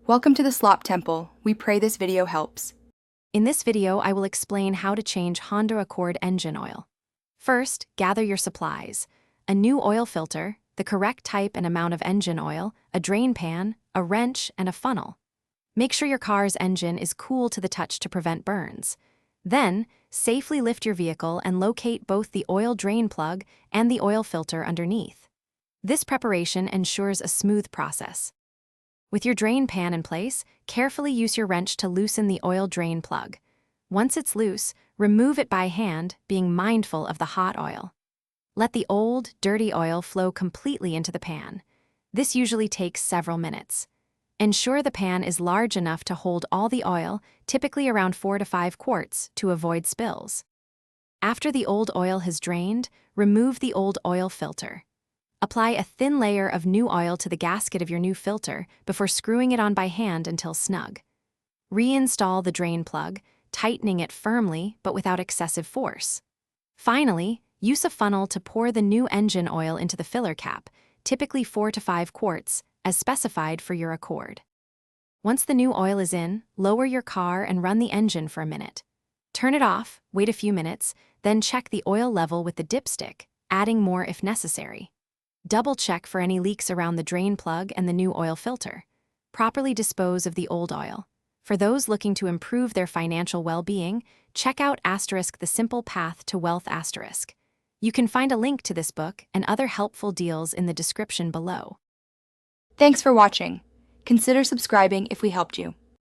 Welcome to the Slop Temple. We pray this video helps. In this video, I will explain how to change Honda Accord engine oil. First, gather your supplies: a new oil filter, the correct type and amount of engine oil, a drain pan, a wrench, and a funnel. Make sure your car's engine is cool to the touch to prevent burns. Then, safely lift your vehicle and locate both the oil drain plug and the oil filter underneath. This preparation ensures a smooth process. With your drain pan in place, carefully use your wrench to loosen the oil drain plug. Once it's loose, remove it by hand, being mindful of the hot oil. Let the old, dirty oil flow completely into the pan. This usually takes several minutes. Ensure the pan is large enough to hold all the oil, typically around 4 to 5 quarts, to avoid spills. After the old oil has drained, remove the old oil filter. Apply a thin layer of new oil to the gasket of your new filter before screwing it on by hand until snug. Reinstall the drain plug, tightening it firmly but without excessive force. Finally, use a funnel to pour the new engine oil into the filler cap, typically 4 to 5 quarts, as specified for your Accord. Once the new oil is in, lower your car and run the engine for a minute. Turn it off, wait a few minutes, then check the oil level with the dipstick, adding more if necessary. Double-check for any leaks around the drain plug and the new oil filter. Properly dispose of the old oil. For those looking to improve their financial well-being, check out The Simple Path to Wealth. You can find a link to this book and other helpful deals in the description below. Thanks for watching. Consider subscribing if we helped you.